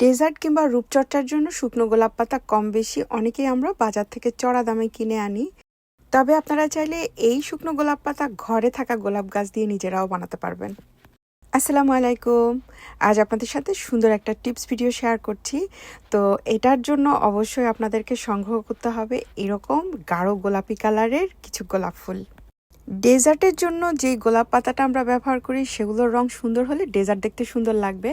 Dessert কিংবা রূপচর্চার জন্য শুকনো গোলাপ পাতা কম বেশি অনেকেই আমরা বাজার থেকে চড়া দামে কিনে আনি। তবে আপনারা চাইলে এই শুকনো গোলাপ পাতা ঘরে থাকা গোলাপ গাছ দিয়ে নিজেরাও বানাতে পারবেন। আসসালামু আলাইকুম। আজ আপনাদের সাথে সুন্দর একটা টিপস ভিডিও শেয়ার করছি। তো এটার জন্য অবশ্যই আপনাদেরকে সংগ্রহ করতে হবে এরকম গাঢ় গোলাপি কালারের কিছু গোলাপ ফুল। ডেজার্টের জন্য যে গোলাপ পাতাটা আমরা ব্যবহার করি সেগুলোর রং সুন্দর হলে ডেজার্ট দেখতে সুন্দর লাগবে।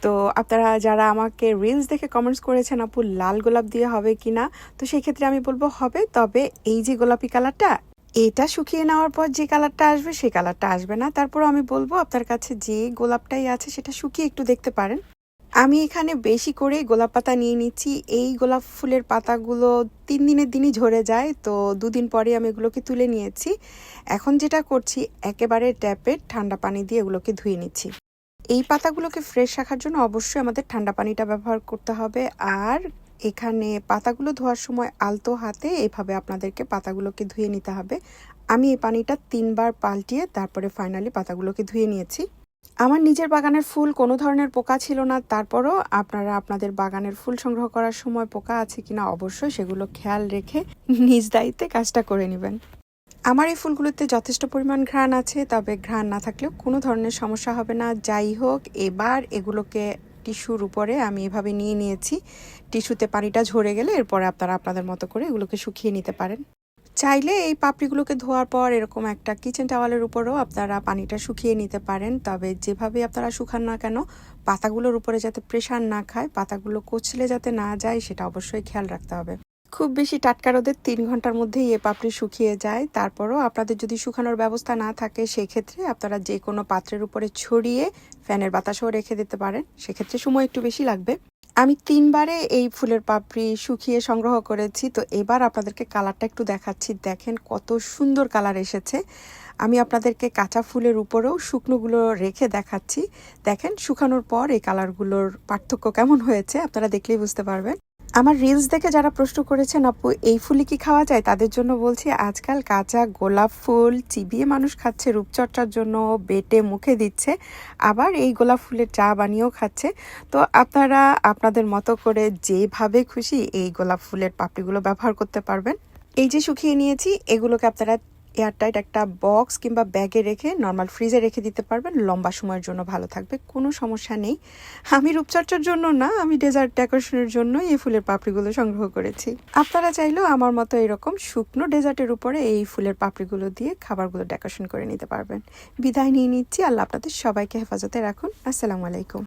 তো আপনারা যারা আমাকে রিলস দেখে কমেন্টস করেছেন আপু লাল গোলাপ দিয়ে হবে কি না, তো সেই ক্ষেত্রে আমি বলবো হবে, তবে এই যে গোলাপি কালারটা এটা শুকিয়ে নেওয়ার পর যে কালারটা আসবে সেই কালারটা আসবে না। তারপরও আমি বলবো আপনার কাছে যে গোলাপটাই আছে সেটা শুকিয়ে একটু দেখতে পারেন। আমি এখানে বেশি করে গোলাপ পাতা নিয়ে নিচ্ছি। এই গোলাপ ফুলের পাতাগুলো 3 দিনের দিনই ঝরে যায়, তো 2 দিন পরে আমি এগুলোকে তুলে নিয়েছি। এখন যেটা করছি একেবারে ট্যাপে ঠান্ডা পানি দিয়ে এগুলোকে ধুয়ে নিচ্ছি। এই পাতাগুলোকে ফ্রেশ রাখার জন্য অবশ্যই আমাদের ঠান্ডা পানিটা ব্যবহার করতে হবে। আর এখানে পাতাগুলো ধোয়ার সময় আলতো হাতে এভাবে আপনাদেরকে পাতাগুলোকে ধুয়ে নিতে হবে। আমি এই পানিটা 3 বার পাল্টিয়ে তারপরে ফাইনালি পাতাগুলোকে ধুয়ে নিয়েছি। আমার নিজের বাগানের ফুল কোনো ধরনের পোকা ছিল না, তারপরও আপনারা আপনাদের বাগানের ফুল সংগ্রহ করার সময় পোকা আছে কিনা অবশ্যই সেগুলো খেয়াল রেখে নিজ দায়িত্বে কাজটা করে নেবেন। আমার এই ফুলগুলোতে যথেষ্ট পরিমাণ ঘ্রাণ আছে, তবে ঘ্রাণ না থাকলেও কোনো ধরনের সমস্যা হবে না। যাই হোক, এবার এগুলোকে টিস্যুর উপরে আমি এভাবে নিয়ে নিয়েছি। টিস্যুতে পানিটা ঝরে গেলে এরপরে আপনারা আপনাদের মতো করে এগুলোকে শুকিয়ে নিতে পারেন। চাইলে এই পাপড়িগুলোকে ধোয়ার পর এরকম একটা কিচেন টাওয়ালের উপরেও আপনারা পানিটা শুকিয়ে নিতে পারেন। তবে যেভাবে আপনারা শুকান না কেন পাতাগুলোর উপরে যাতে প্রেশার না খায়, পাতাগুলো কচলে যাতে না যায় সেটা অবশ্যই খেয়াল রাখতে হবে। খুব বেশি টাটকা রোদে 3 ঘন্টার মধ্যেই এ পাপড়ি শুকিয়ে যায়। তারপরও আপনাদের যদি শুকানোর ব্যবস্থা না থাকে সেক্ষেত্রে আপনারা যে কোনো পাত্রের উপরে ছড়িয়ে ফ্যানের বাতাসেও রেখে দিতে পারেন, সেক্ষেত্রে সময় একটু বেশি লাগবে। আমি 3 বারে এই ফুলের পাপড়ি শুকিয়ে সংগ্রহ করেছি। তো এবার আপনাদেরকে কালারটা একটু দেখাচ্ছি, দেখেন কত সুন্দর কালার এসেছে। আমি আপনাদেরকে কাঁচা ফুলের উপরেও শুকনোগুলো রেখে দেখাচ্ছি। দেখেন শুকানোর পর এই কালারগুলোর পার্থক্য কেমন হয়েছে আপনারা দেখলেই বুঝতে পারবেন। আমার রিলস দেখে যারা প্রশ্ন করেছেন আপু এই ফুলই কি খাওয়া যায়, তাদের জন্য বলছি আজকাল কাঁচা গোলাপ ফুল চিবিয়ে মানুষ খাচ্ছে রূপচর্চার জন্য, বেটে মুখে দিচ্ছে, আবার এই গোলাপ ফুলের চা বানিয়েও খাচ্ছে। তো আপনারা আপনাদের মতো করে যেভাবে খুশি এই গোলাপ ফুলের পাপড়িগুলো ব্যবহার করতে পারবেন। এই যে শুকিয়ে নিয়েছি এগুলোকে আপনারা এয়ারটাইট একটা বক্স কিংবা ব্যাগে রেখে নর্মাল ফ্রিজে রেখে দিতে পারবেন, লম্বা সময়ের জন্য ভালো থাকবে, কোনো সমস্যা নেই। আমি রূপচর্চার জন্য না, আমি ডেজার্ট ডেকোরেশনের জন্য এই ফুলের পাপড়িগুলো সংগ্রহ করেছি। আপনারা চাইলেও আমার মতো এরকম শুকনো ডেজার্টের উপরে এই ফুলের পাপড়িগুলো দিয়ে খাবারগুলো ডেকোরেশন করে নিতে পারবেন। বিদায় নিয়ে নিচ্ছি, আল্লাহ আপনাদের সবাইকে হেফাজতে রাখুন। আসসালামু আলাইকুম।